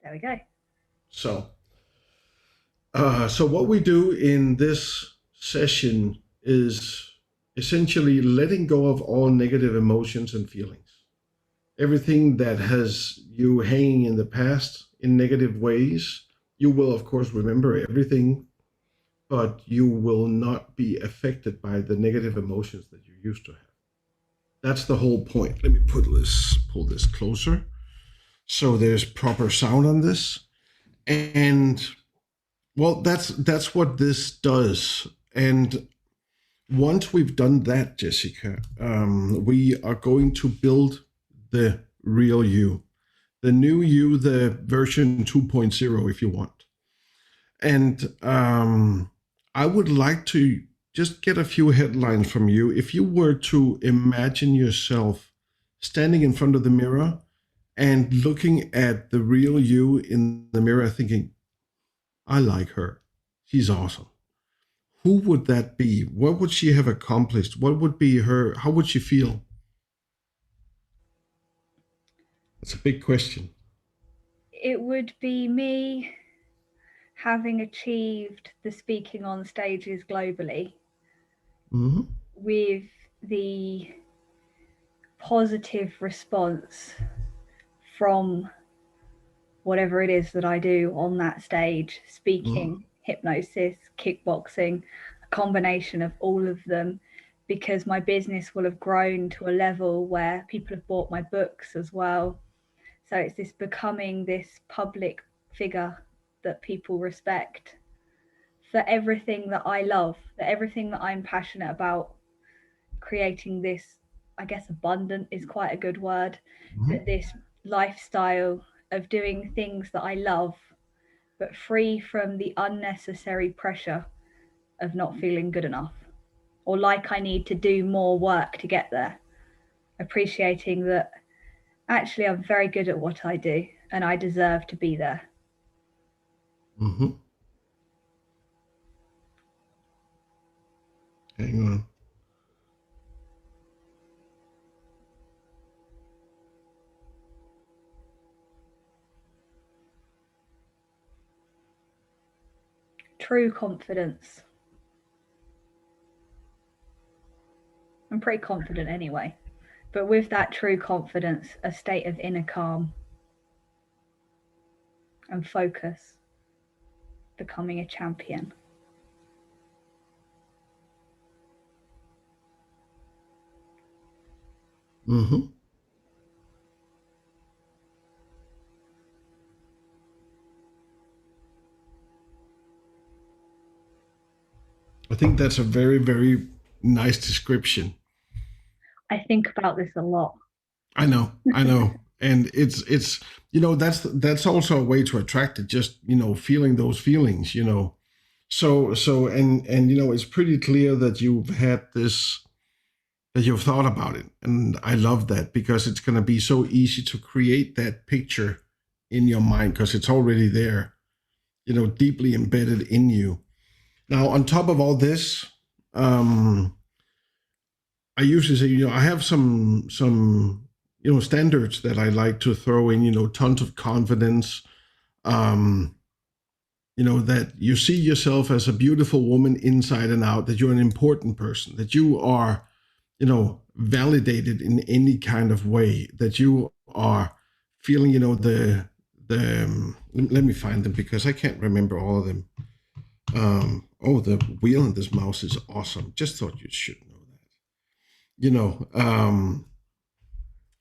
There we go. So, so what we do in this session is essentially letting go of all negative emotions and feelings. Everything that has you hanging in the past in negative ways, you will, of course, remember everything, but you will not be affected by the negative emotions that you used to have. That's the whole point. Let me pull this closer so there's proper sound on this. And well, that's what this does. And once we've done that, Jessica, we are going to build the real you, the new you, the version 2.0, if you want. And I would like to just get a few headlines from you. If you were to imagine yourself standing in front of the mirror and looking at the real you in the mirror, thinking, I like her. She's awesome. Who would that be? What would she have accomplished? What would be her? How would she feel? That's a big question. It would be me having achieved the speaking on stages globally Mm-hmm. with the positive response from whatever it is that I do on that stage, Mm-hmm. speaking, hypnosis, kickboxing, a combination of all of them, because my business will have grown to a level where people have bought my books as well. So it's this becoming this public figure that people respect for everything that I love, for everything that I'm passionate about, creating this, I guess abundant is quite a good word, Mm-hmm. but this lifestyle of doing things that I love, but free from the unnecessary pressure of not feeling good enough or like I need to do more work to get there. Appreciating that actually I'm very good at what I do and I deserve to be there. Mm-hmm. Hang on. True confidence. I'm pretty confident anyway, but with that true confidence, a state of inner calm and focus, becoming a champion. Mm-hmm. I think that's a very, very nice description. I think about this a lot. I know, and it's that's also a way to attract it. Just feeling those feelings. So and it's pretty clear that you've had this, that you've thought about it, and I love that because it's going to be so easy to create that picture in your mind because it's already there, deeply embedded in you. Now, on top of all this, um, I usually say, I have some standards that I like to throw in, tons of confidence, um, that you see yourself as a beautiful woman inside and out, that you're an important person, that you are, validated in any kind of way, that you are feeling, let me find them because I can't remember all of them. Oh, the wheel in this mouse is awesome. Just thought you should know that. You know, um,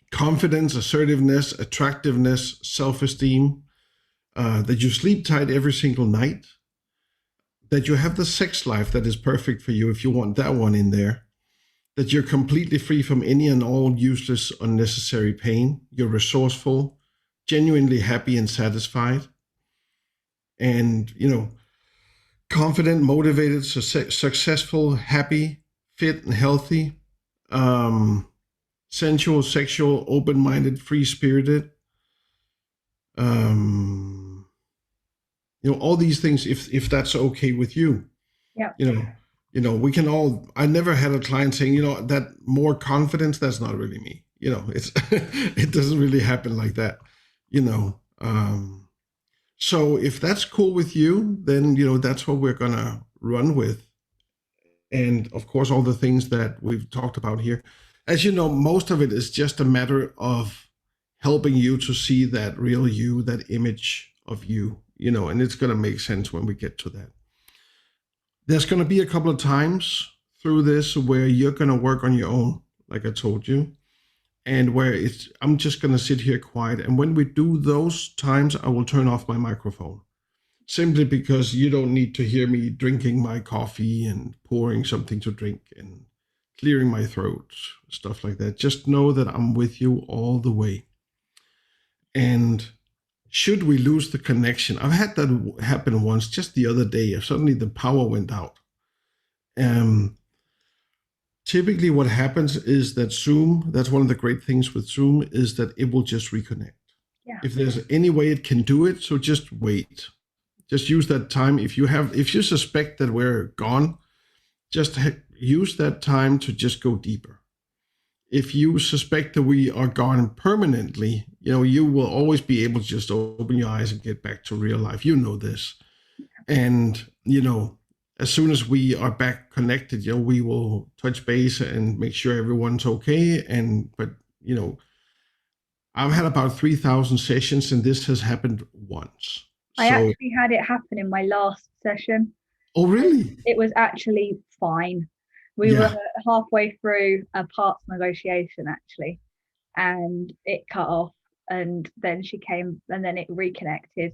Confidence, assertiveness, attractiveness, self esteem, that you sleep tight every single night, that you have the sex life that is perfect for you if you want that one in there, that you're completely free from any and all useless, unnecessary pain, you're resourceful, genuinely happy and satisfied, and, confident, motivated, successful, happy, fit, and healthy, um, sensual, sexual, open minded, free spirited. Um, all these things, if that's okay with you, Yeah. you know, we can all. I never had a client saying, that more confidence. That's not really me. It's it doesn't really happen like that. You know, um, So if that's cool with you, then that's what we're gonna run with. And of course, all the things that we've talked about here. As you know, most of it is just a matter of helping you to see that real you, that image of you, and it's gonna make sense when we get to that. There's gonna be a couple of times through this where you're gonna work on your own, like I told you, and where I'm just gonna sit here quiet. And when we do those times, I will turn off my microphone simply because you don't need to hear me drinking my coffee and pouring something to drink and clearing my throat, stuff like that. Just know that I'm with you all the way. And should we lose the connection, I've had that happen once just the other day. If suddenly the power went out. Um, Typically what happens is that Zoom, that's one of the great things with Zoom, is that it will just reconnect. Yeah. If there's any way it can do it, so just wait. Just use that time. If you suspect that we're gone, just use that time to just go deeper. If you suspect that we are gone permanently, you will always be able to just open your eyes and get back to real life. You know this. And, as soon as we are back connected, we will touch base and make sure everyone's okay. But, I've had about 3,000 sessions and this has happened once. I So, actually had it happen in my last session. oh, really? It was actually fine. We were Yeah. halfway through a parts negotiation actually, and it cut off. And then she came, and then it reconnected,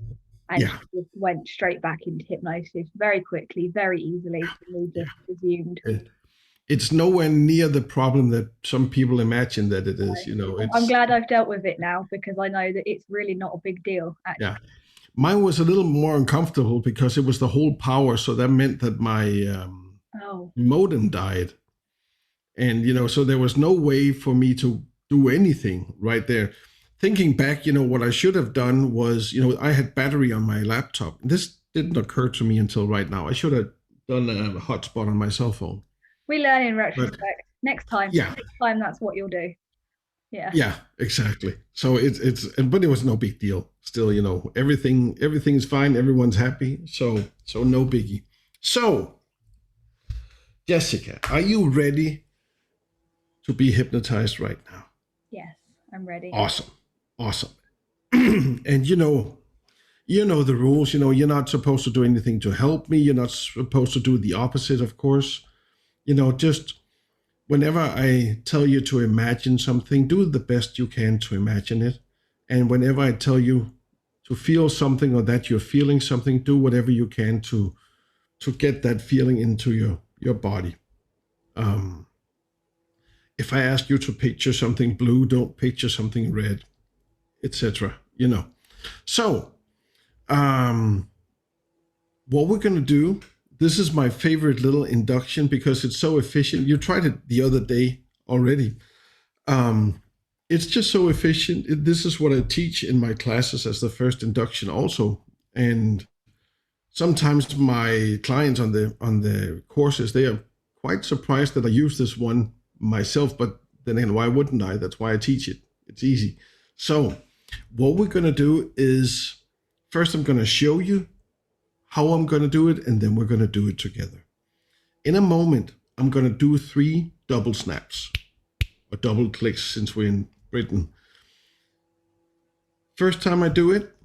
and Yeah. she just went straight back into hypnosis very quickly, very easily. And we just resumed. It's nowhere near the problem that some people imagine that it is. I'm It's, glad I've dealt with it now because I know that it's really not a big deal, actually. yeah. Mine was a little more uncomfortable because it was the whole power. So that meant that my Oh, modem died. And, so there was no way for me to do anything right there. Thinking back, what I should have done was, I had battery on my laptop. This didn't occur to me until right now. I should have done a hotspot on my cell phone. we learn in But retrospect. Next time, yeah, that's what you'll do. Yeah. yeah, exactly. So but it was no big deal. Still, everything's fine. Everyone's happy. So no biggie. So, Jessica, are you ready to be hypnotized right now? Yes, I'm ready. Awesome. Awesome. And the rules. You're not supposed to do anything to help me. You're not supposed to do the opposite, of course. Just whenever I tell you to imagine something, do the best you can to imagine it. And whenever I tell you to feel something or that you're feeling something, do whatever you can to get that feeling into your body. If I ask you to picture something blue, don't picture something red, etc. So, what we're going to do, this is my favorite little induction because it's so efficient. You tried it the other day already. It's just so efficient. This is what I teach in my classes as the first induction also. And sometimes my clients on the courses, they are quite surprised that I use this one myself, but then again, why wouldn't I? That's why I teach it. It's easy. So what we're going to do is first I'm going to show you how I'm going to do it, and then we're going to do it together. In a moment, I'm going to do 3 double snaps or double clicks since we're in Britain. First time I do it,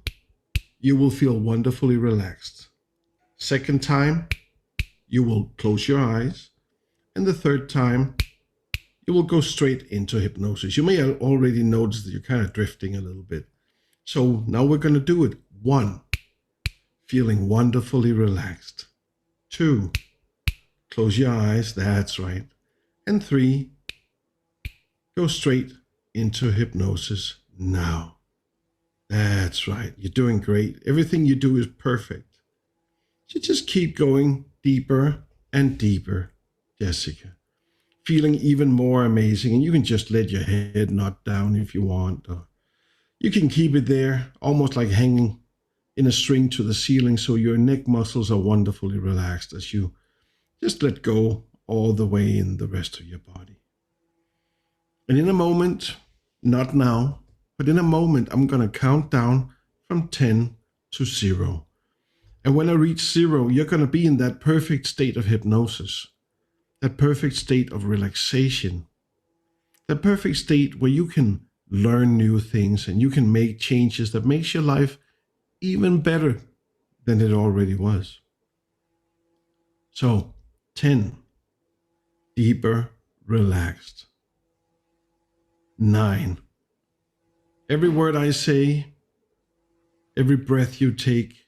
you will feel wonderfully relaxed. Second time, you will close your eyes. And the third time, you will go straight into hypnosis. You may already notice that you're kind of drifting a little bit. So now we're going to do it. 1, feeling wonderfully relaxed. 2, close your eyes. That's right. And 3, go straight into hypnosis now. That's right. You're doing great. Everything you do is perfect. You just keep going deeper and deeper, Jessica. Feeling even more amazing. And you can just let your head nod down if you want. Or you can keep it there, almost like hanging in a string to the ceiling, so your neck muscles are wonderfully relaxed as you just let go all the way in the rest of your body. And in a moment, not now, but in a moment, I'm going to count down from 10 to 0. And when I reach 0, you're going to be in that perfect state of hypnosis, that perfect state of relaxation, that perfect state where you can learn new things and you can make changes that makes your life even better than it already was. So, 10, deeper, relaxed. 9, every word I say, every breath you take,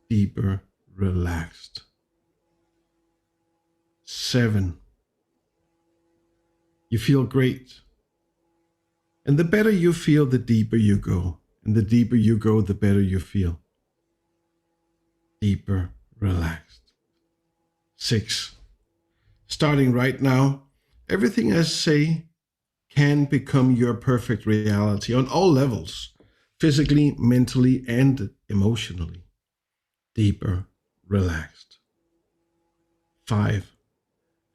deeper, relaxed. 7, you feel great. And the better you feel, the deeper you go. And the deeper you go, the better you feel. Deeper, relaxed. 6, starting right now, everything I say can become your perfect reality on all levels, physically, mentally, and emotionally. Deeper, relaxed. 5,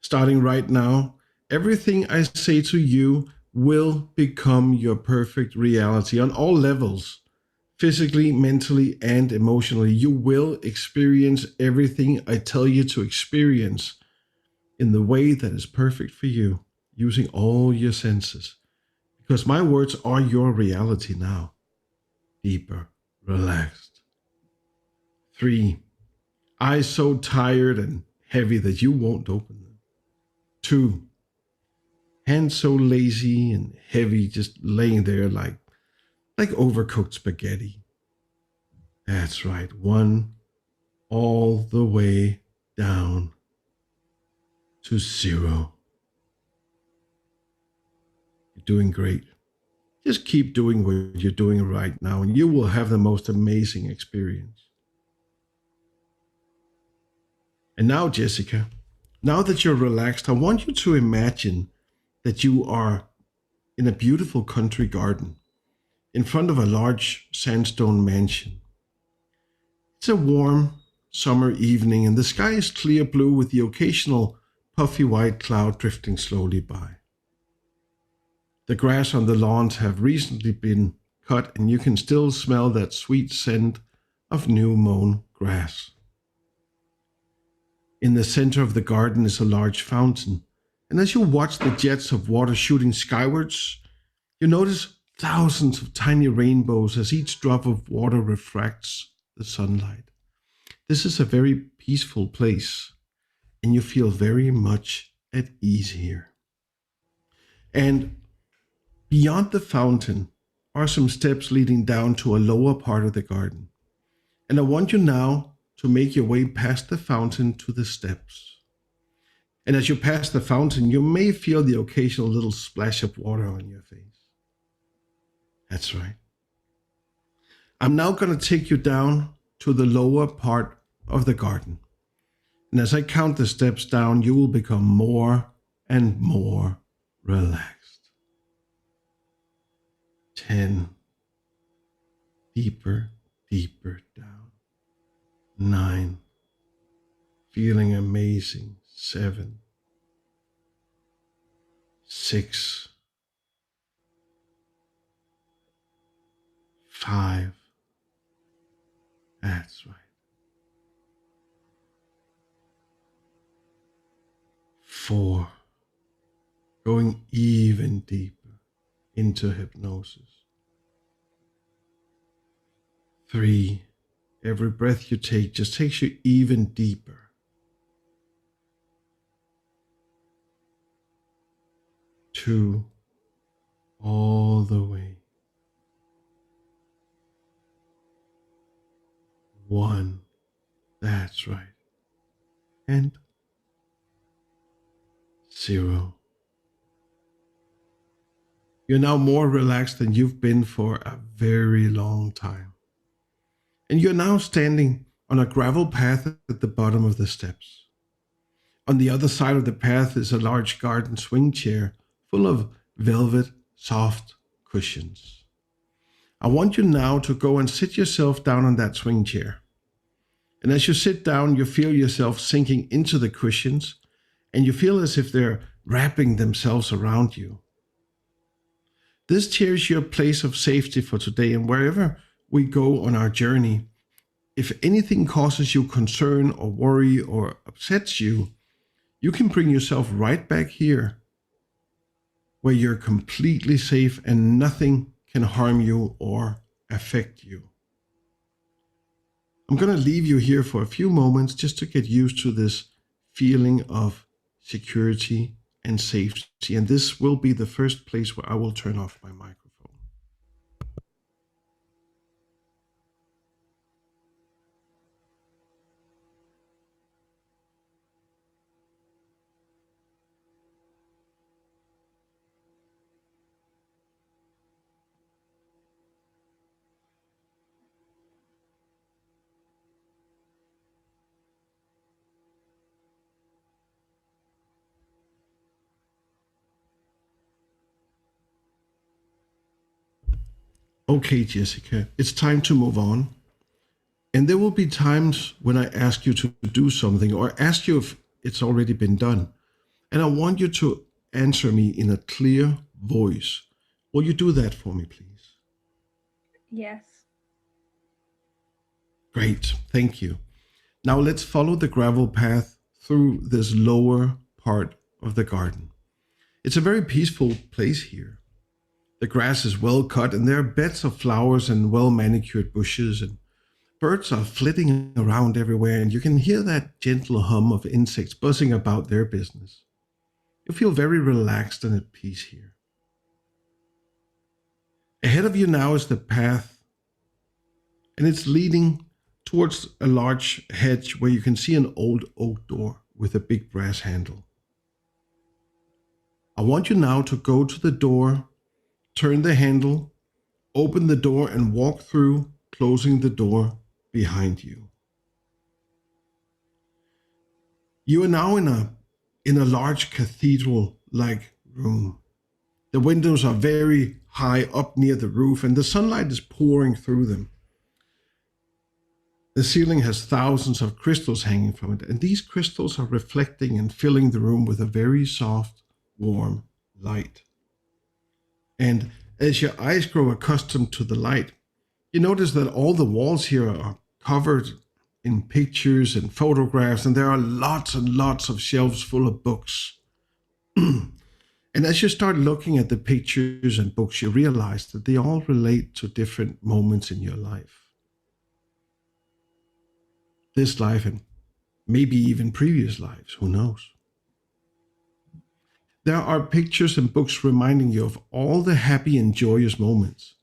starting right now, everything I say to you will become your perfect reality on all levels, physically, mentally, and emotionally. You will experience everything I tell you to experience in the way that is perfect for you, using all your senses. Because my words are your reality now. Deeper, relaxed. 3, eyes so tired and heavy that you won't open them. 2, hands so lazy and heavy, just laying there like overcooked spaghetti. That's right. 1, all the way down to 0. You're doing great. Just keep doing what you're doing right now, and you will have the most amazing experience. And now, Jessica, now that you're relaxed, I want you to imagine that you are in a beautiful country garden in front of a large sandstone mansion. It's a warm summer evening, and the sky is clear blue with the occasional puffy white cloud drifting slowly by. The grass on the lawns have recently been cut, and you can still smell that sweet scent of new mown grass. In the center of the garden is a large fountain, and as you watch the jets of water shooting skywards, you notice thousands of tiny rainbows as each drop of water refracts the sunlight. This is a very peaceful place, and you feel very much at ease here. And beyond the fountain are some steps leading down to a lower part of the garden. And I want you now to make your way past the fountain to the steps. And as you pass the fountain, you may feel the occasional little splash of water on your face. That's right. I'm now going to take you down to the lower part of the garden. And as I count the steps down, you will become more and more relaxed. 10, deeper, deeper down. 9, feeling amazing. 7, 6, 5, that's right. 4, going even deeper into hypnosis. 3, every breath you take just takes you even deeper. 2, all the way. 1, that's right. And 0. You're now more relaxed than you've been for a very long time. And you're now standing on a gravel path at the bottom of the steps. On the other side of the path is a large garden swing chair full of velvet, soft cushions. I want you now to go and sit yourself down on that swing chair. And as you sit down, you feel yourself sinking into the cushions, and you feel as if they're wrapping themselves around you. This chair is your place of safety for today, and wherever we go on our journey, if anything causes you concern or worry or upsets you, you can bring yourself right back here where you're completely safe and nothing can harm you or affect you. I'm going to leave you here for a few moments just to get used to this feeling of security and safety. And this will be the first place where I will turn off my microphone. Okay, Jessica, it's time to move on. And there will be times when I ask you to do something or ask you if it's already been done. And I want you to answer me in a clear voice. Will you do that for me, please? Yes. Great, thank you. Now let's follow the gravel path through this lower part of the garden. It's a very peaceful place here. The grass is well cut and there are beds of flowers and well manicured bushes, and birds are flitting around everywhere, and you can hear that gentle hum of insects buzzing about their business. You feel very relaxed and at peace here. Ahead of you now is the path, and it's leading towards a large hedge where you can see an old oak door with a big brass handle. I want you now to go to the door, turn the handle, open the door, and walk through, closing the door behind you. You are now in a large cathedral-like room. The windows are very high up near the roof, and the sunlight is pouring through them. The ceiling has thousands of crystals hanging from it, and these crystals are reflecting and filling the room with a very soft, warm light. And as your eyes grow accustomed to the light, you notice that all the walls here are covered in pictures and photographs, and there are lots and lots of shelves full of books. And as you start looking at the pictures and books, you realize that they all relate to different moments in your life. This life and maybe even previous lives, who knows? There are pictures and books reminding you of all the happy and joyous moments.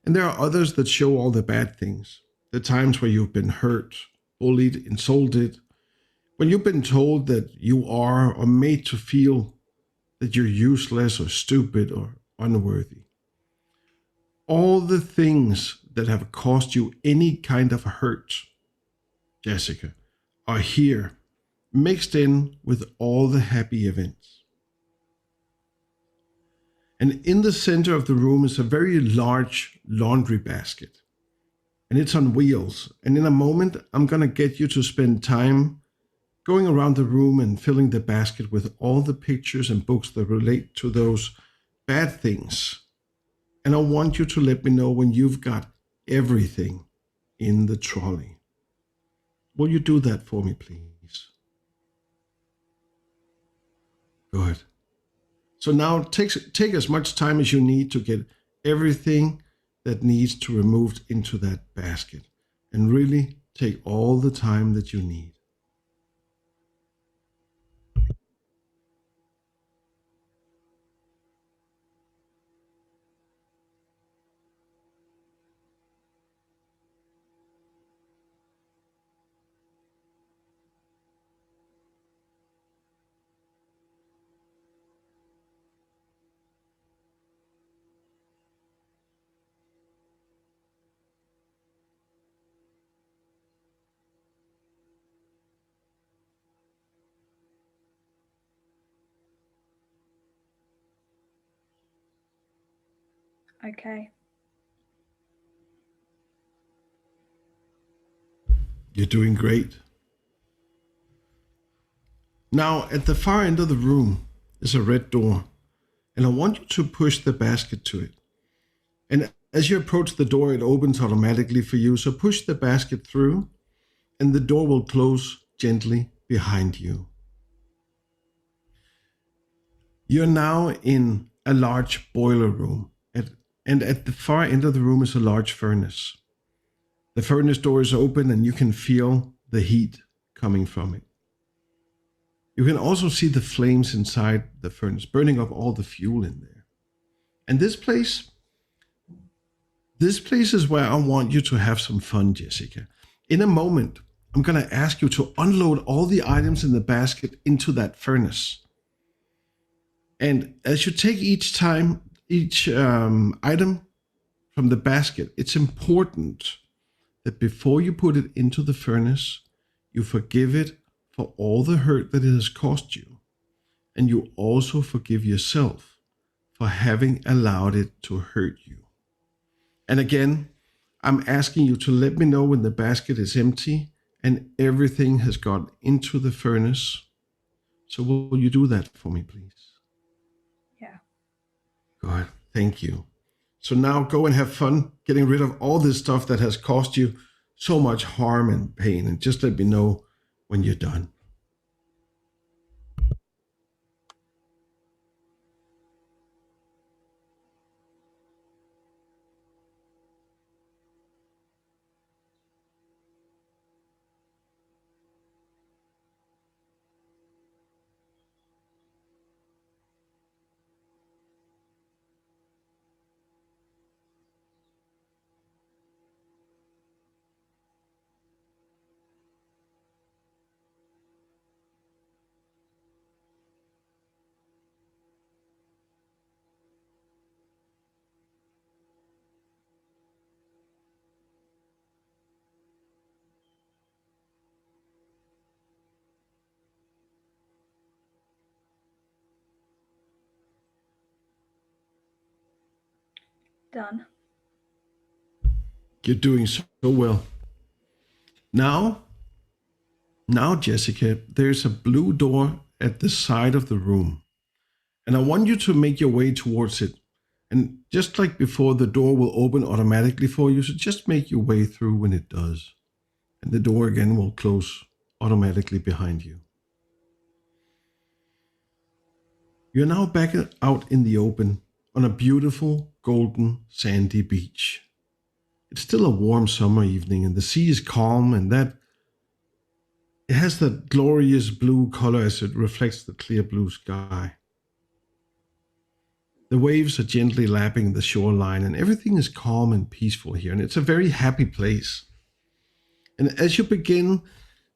And there are others that show all the bad things, the times where you've been hurt, bullied, insulted, when you've been told that you are or made to feel that you're useless or stupid or unworthy. All the things that have caused you any kind of hurt, Jessica, are here, mixed in with all the happy events. And in the center of the room is a very large laundry basket. And it's on wheels. And in a moment, I'm going to get you to spend time going around the room and filling the basket with all the pictures and books that relate to those bad things. And I want you to let me know when you've got everything in the trolley. Will you do that for me, please? Good. So now take as much time as you need to get everything that needs to be removed into that basket. And really take all the time that you need. Okay. You're doing great. Now, at the far end of the room is a red door, and I want you to push the basket to it. And As you approach the door, it opens automatically for you. So push the basket through and the door will close gently behind you. You're now in a large boiler room, and at the far end of the room is a large furnace. The furnace door is open and you can feel the heat coming from it. You can also see the flames inside the furnace, burning up all the fuel in there. And this place is where I want you to have some fun, Jessica. In a moment, I'm going to ask you to unload all the items in the basket into that furnace. And as you take each item from the basket, it's important that before you put it into the furnace, you forgive it for all the hurt that it has caused you. And you also forgive yourself for having allowed it to hurt you. And again, I'm asking you to let me know when the basket is empty and everything has gone into the furnace. So will you do that for me, please? Yeah. Good. Thank you. So now go and have fun getting rid of all this stuff that has caused you so much harm and pain. And just let me know when you're done. Done. You're doing so well. Now, Jessica, there's a blue door at the side of the room. And I want you to make your way towards it. And just like before, the door will open automatically for you. So just make your way through when it does. And the door again will close automatically behind you. You're now back out in the open on a beautiful golden sandy beach. It's still a warm summer evening and the sea is calm, and that it has that glorious blue color as it reflects the clear blue sky. The waves are gently lapping the shoreline and everything is calm and peaceful here, and it's a very happy place. And as you begin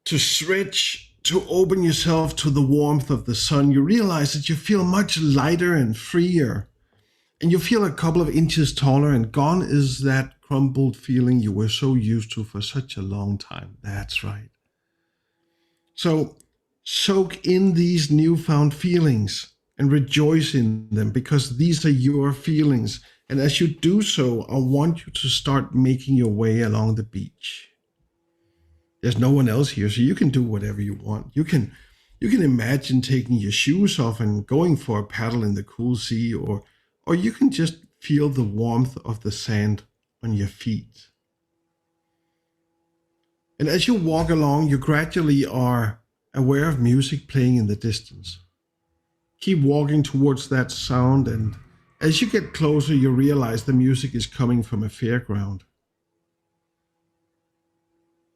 to stretch, to open yourself to the warmth of the sun, you realize that you feel much lighter and freer. And you feel a couple of inches taller, and gone is that crumbled feeling you were so used to for such a long time. That's right. So soak in these newfound feelings and rejoice in them, because these are your feelings. And as you do so, I want you to start making your way along the beach. There's no one else here, so you can do whatever you want. You can imagine taking your shoes off and going for a paddle in the cool sea, or you can just feel the warmth of the sand on your feet. And as you walk along, you gradually are aware of music playing in the distance. Keep walking towards that sound, and as you get closer, you realize the music is coming from a fairground.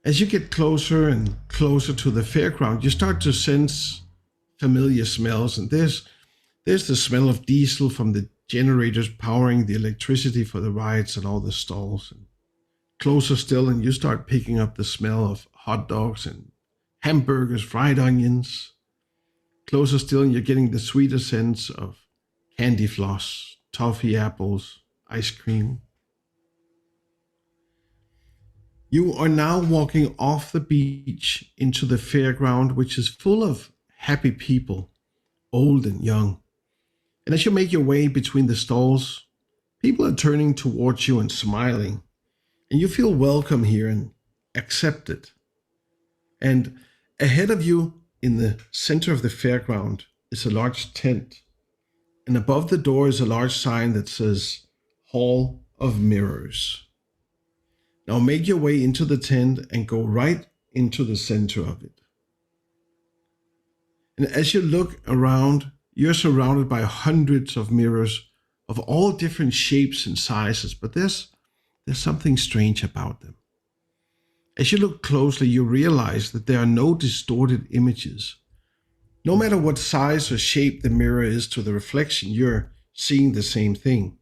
As you get closer and closer to the fairground, you start to sense familiar smells, and there's the smell of diesel from the generators powering the electricity for the rides and all the stalls. And closer still, and you start picking up the smell of hot dogs and hamburgers, fried onions. Closer still, and you're getting the sweeter sense of candy floss, toffee apples, ice cream. You are now walking off the beach into the fairground, which is full of happy people, old and young. And as you make your way between the stalls, people are turning towards you and smiling. And you feel welcome here and accepted. And ahead of you, in the center of the fairground, is a large tent. And above the door is a large sign that says Hall of mirrors. Now make your way into the tent and go right into the center of it. And as you look around, you're surrounded by hundreds of mirrors of all different shapes and sizes, but there's something strange about them. As you look closely, you realize that there are no distorted images. No matter what size or shape the mirror is to the reflection, you're seeing the same thing.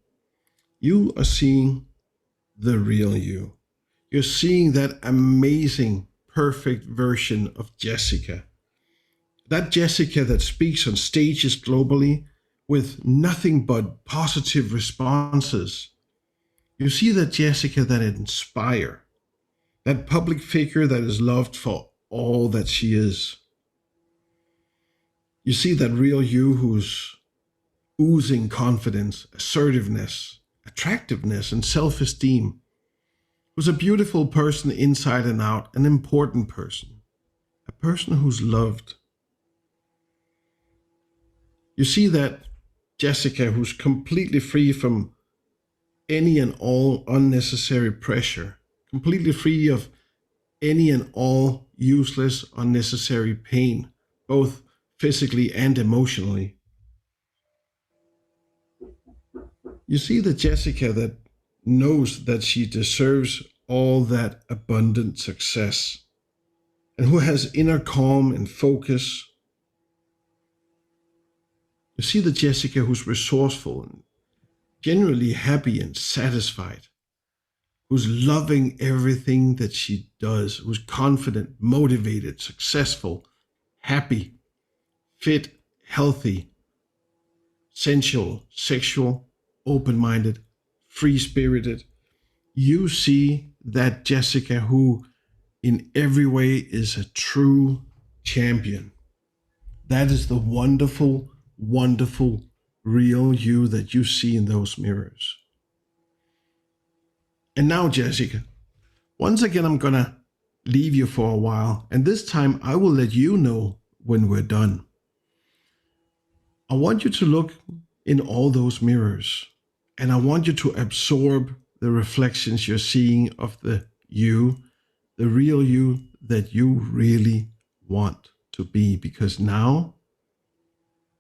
You are seeing the real you. You're seeing that amazing, perfect version of Jessica. That Jessica that speaks on stages globally with nothing but positive responses. You see that Jessica that inspires, that public figure that is loved for all that she is. You see that real you who's oozing confidence, assertiveness, attractiveness, and self esteem, who's a beautiful person inside and out, an important person, a person who's loved. You see that Jessica who's completely free from any and all unnecessary pressure, completely free of any and all useless, unnecessary pain, both physically and emotionally. You see the Jessica that knows that she deserves all that abundant success and who has inner calm and focus. You see the Jessica who's resourceful and genuinely happy and satisfied, who's loving everything that she does, who's confident, motivated, successful, happy, fit, healthy, sensual, sexual, open minded, free spirited. You see that Jessica who, in every way, is a true champion. That is the wonderful, wonderful, real you that you see in those mirrors. And now, Jessica, once again, I'm going to leave you for a while. And this time, I will let you know when we're done. I want you to look in all those mirrors and I want you to absorb the reflections you're seeing of the you, the real you that you really want to be, because now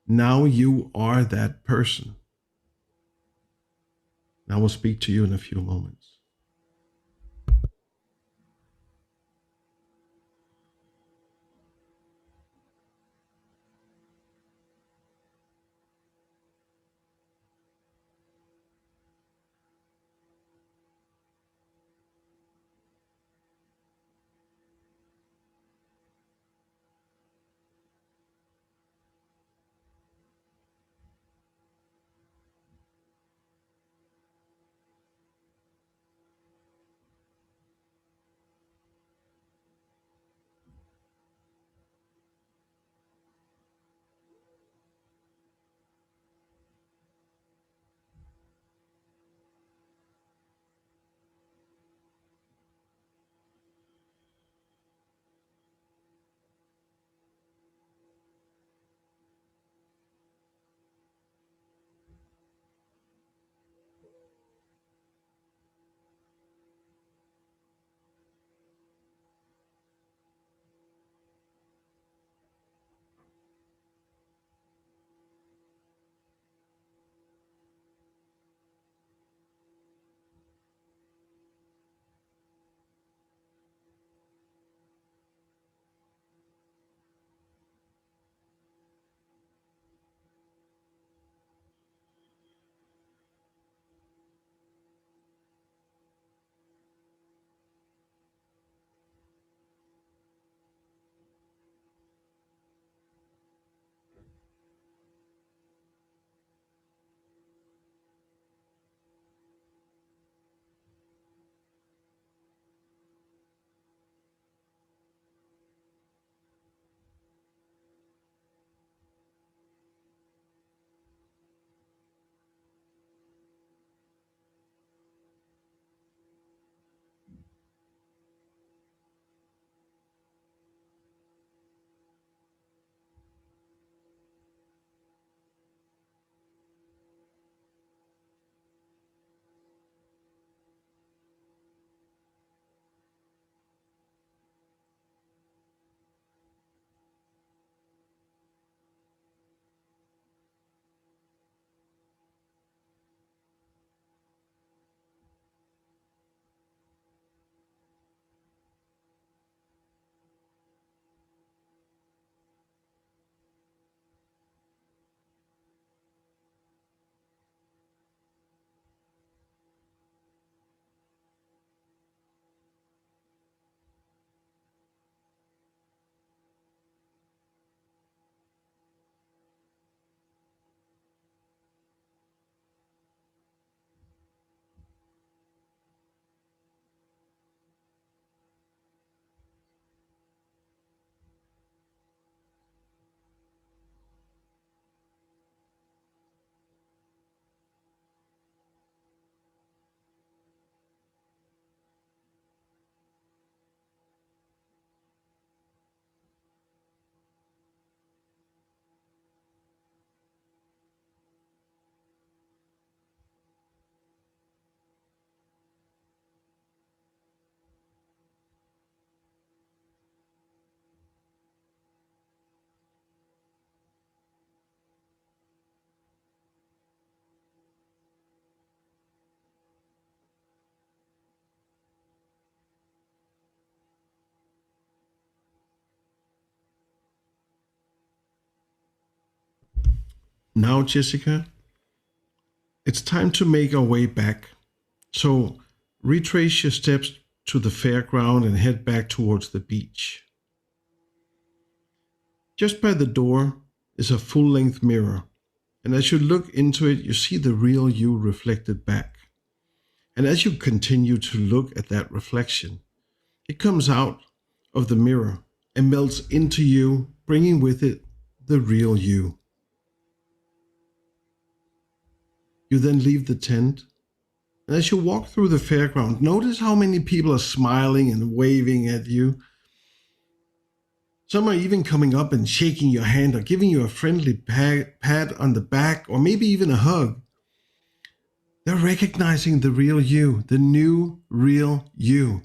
you are that person. I will speak to you in a few moments. Now, Jessica, it's time to make our way back. So retrace your steps to the fairground and head back towards the beach. Just by the door is a full-length mirror, and as you look into it, you see the real you reflected back. And as you continue to look at that reflection, it comes out of the mirror and melts into you, bringing with it the real you. You then leave the tent, and as you walk through the fairground, notice how many people are smiling and waving at you. Some are even coming up and shaking your hand or giving you a friendly pat on the back or maybe even a hug. They're recognizing the real you, the new real you.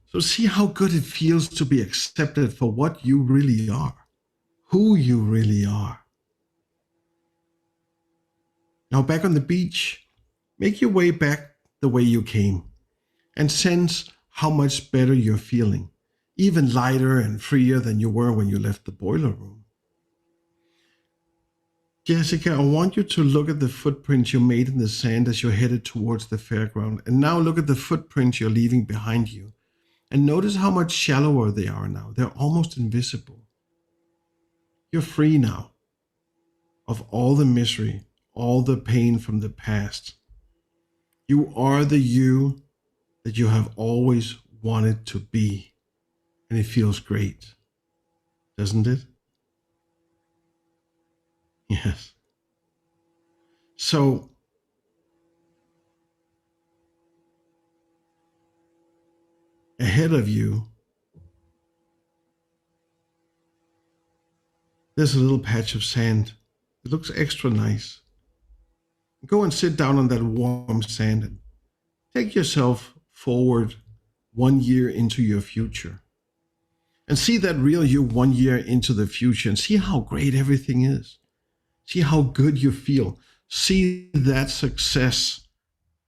So see how good it feels to be accepted for what you really are, who you really are. Now back on the beach, make your way back the way you came and sense how much better you're feeling, even lighter and freer than you were when you left the boiler room. Jessica, I want you to look at the footprints you made in the sand as you headed towards the fairground. And now look at the footprints you're leaving behind you. And notice how much shallower they are now. They're almost invisible. You're free now of all the misery, all the pain from the past. You are the you that you have always wanted to be. And it feels great, doesn't it? Yes. So, ahead of you, there's a little patch of sand. It looks extra nice. Go and sit down on that warm sand and take yourself forward 1 year into your future. And see that real you 1 year into the future and see how great everything is. See how good you feel. See that success,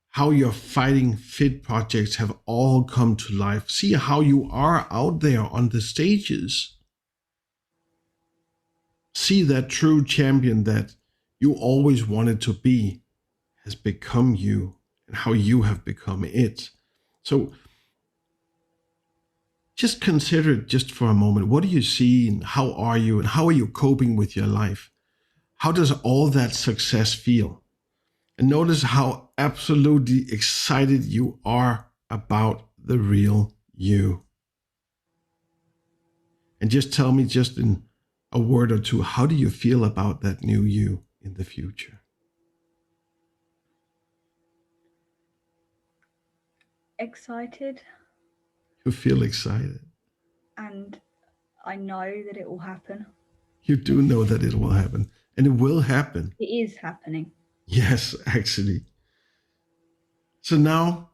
how your fighting fit projects have all come to life. See how you are out there on the stages. See that true champion that you always wanted to be has become you and how you have become it. So just consider it just for a moment. What do you see and how are you and how are you coping with your life? How does all that success feel? And notice how absolutely excited you are about the real you. And just tell me just in a word or two, how do you feel about that new you in the future? Excited. You feel excited. And I know that it will happen. You do know that it will happen. And it will happen. It is happening. Yes, actually. So now,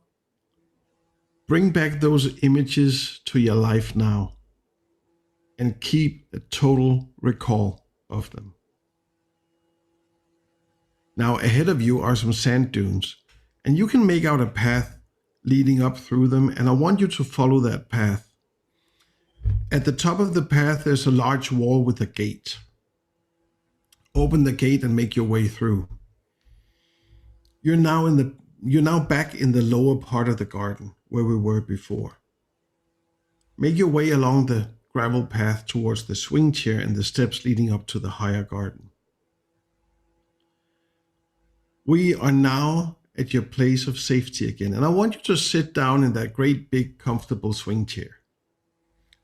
bring back those images to your life now and keep a total recall of them. Now, ahead of you are some sand dunes, and you can make out a path leading up through them, and I want you to follow that path. At the top of the path, there's a large wall with a gate. Open the gate and make your way through. You're now back in the lower part of the garden where we were before. Make your way along the gravel path towards the swing chair and the steps leading up to the higher garden. We are now at your place of safety again, and I want you to sit down in that great big comfortable swing chair.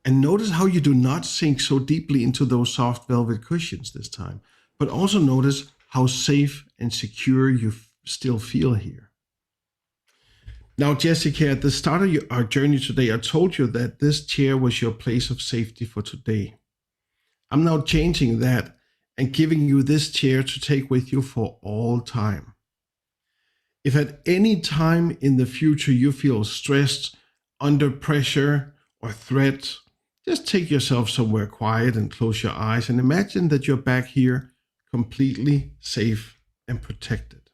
And notice how you do not sink so deeply into those soft velvet cushions this time, but also notice how safe and secure you still feel here. Now, Jessica, at the start of our journey today, I told you that this chair was your place of safety for today. I'm now changing that and giving you this chair to take with you for all time. If at any time in the future you feel stressed, under pressure, or threat, just take yourself somewhere quiet and close your eyes and imagine that you're back here completely safe and protected.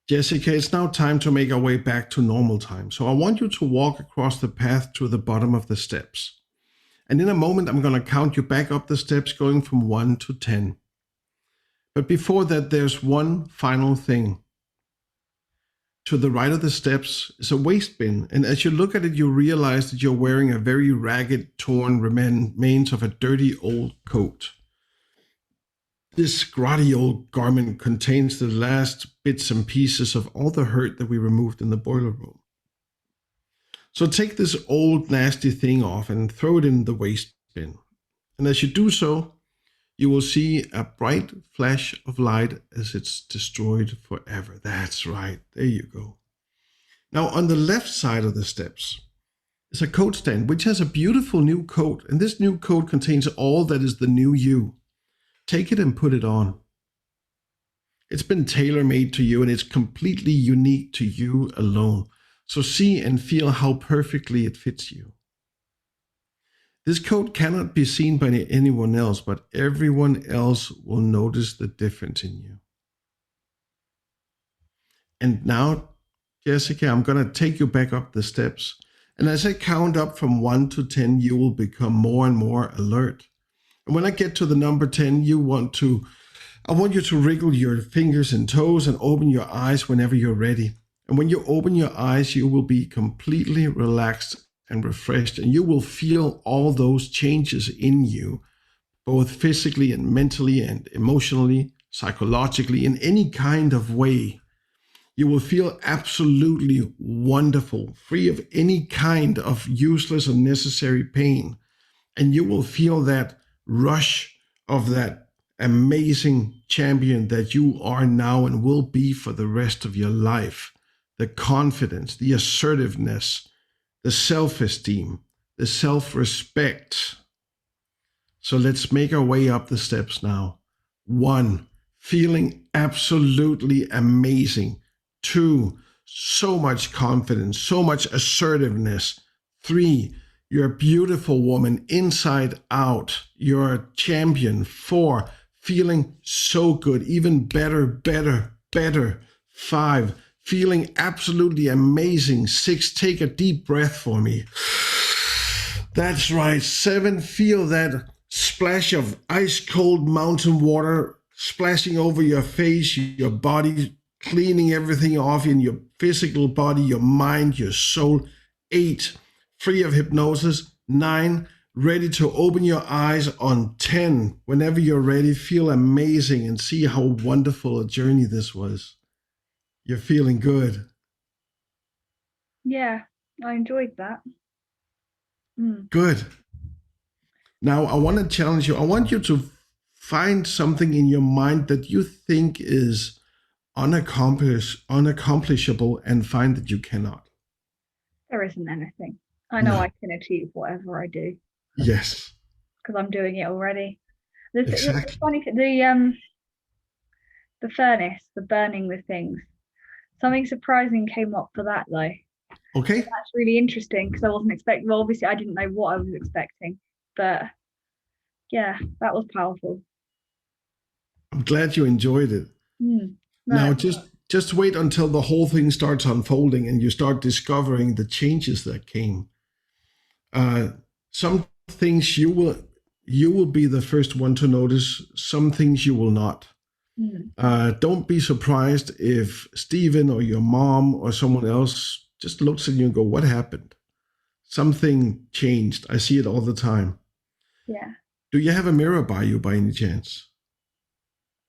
Jessica, it's now time to make our way back to normal time. So I want you to walk across the path to the bottom of the steps. And in a moment, I'm going to count you back up the steps going from 1 to 10. But before that, there's one final thing. To the right of the steps is a waste bin. And as you look at it, you realize that you're wearing a very ragged, torn remains of a dirty old coat. This grotty old garment contains the last bits and pieces of all the hurt that we removed in the boiler room. So take this old nasty thing off and throw it in the waste bin. And as you do so, you will see a bright flash of light as it's destroyed forever. That's right. There you go. Now on the left side of the steps is a coat stand, which has a beautiful new coat. And this new coat contains all that is the new you. Take it and put it on. It's been tailor-made to you and it's completely unique to you alone. So see and feel how perfectly it fits you. This coat cannot be seen by anyone else, but everyone else will notice the difference in you. And now, Jessica, I'm going to take you back up the steps. And as I count up from 1 to 10, you will become more and more alert. And when I get to the number 10, I want you to wriggle your fingers and toes and open your eyes whenever you're ready. And when you open your eyes, you will be completely relaxed and refreshed, and you will feel all those changes in you, both physically and mentally and emotionally, psychologically, in any kind of way. You will feel absolutely wonderful, free of any kind of useless or unnecessary pain. And you will feel that rush of that amazing champion that you are now and will be for the rest of your life. The confidence, the assertiveness, the self-esteem, the self-respect. So let's make our way up the steps now. 1, feeling absolutely amazing. 2, so much confidence, so much assertiveness. 3, you're a beautiful woman inside out. You're a champion. 4, feeling so good, even better. 5, feeling absolutely amazing. 6, take a deep breath for me. That's right. 7, feel that splash of ice cold mountain water splashing over your face, your body, cleaning everything off in your physical body, your mind, your soul. 8, free of hypnosis. 9, ready to open your eyes. On 10, whenever you're ready, feel amazing and see how wonderful a journey this was. You're feeling good. Yeah, I enjoyed that. Good. Now I want to challenge you. I want you to find something in your mind that you think is unaccomplishable and find that you cannot. There isn't anything. I know No. I can achieve whatever I do Yes. because I'm doing it already. Exactly. It's funny, the furnace, the burning the things. Something surprising came up for that though. Okay. That's really interesting because I wasn't expecting. Well, obviously I didn't know what I was expecting, but yeah, that was powerful. I'm glad you enjoyed it. No, Now just wait until the whole thing starts unfolding and you start discovering the changes that came. Some things you will be the first one to notice. Some things you will not. Don't be surprised if Stephen or your mom or someone else just looks at you and go, "What happened?" Something changed. I see it all the time. Yeah. Do you have a mirror by you by any chance?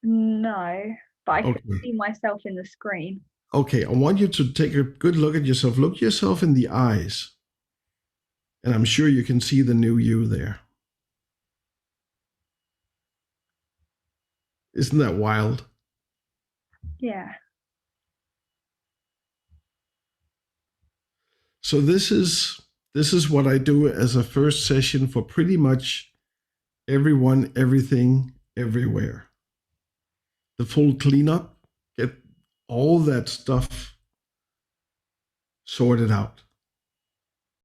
No, but I can Okay. see myself in the screen. Okay, I want you to take a good look at yourself. Look yourself in the eyes. And I'm sure you can see the new you there. Isn't that wild? Yeah. So this is what I do as a first session for pretty much everyone, everything, everywhere. The full cleanup, get all that stuff sorted out.